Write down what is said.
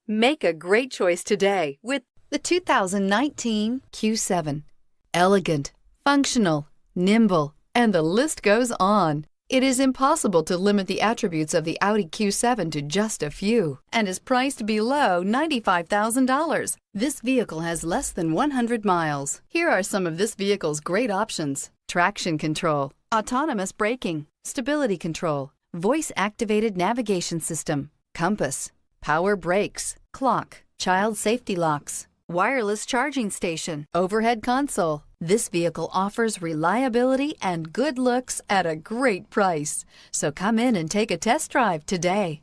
Make a great choice today with the 2019 Q7. Elegant, functional, nimble, and the list goes on. It is impossible to limit the attributes of the Audi Q7 to just a few and is priced below $95,000. This vehicle has less than 100 miles. Here are some of this vehicle's great options: traction control, autonomous braking, stability control, voice-activated navigation system, compass, power brakes, clock, child safety locks, wireless charging station, overhead console. This vehicle offers reliability and good looks at a great price. So come in and take a test drive today.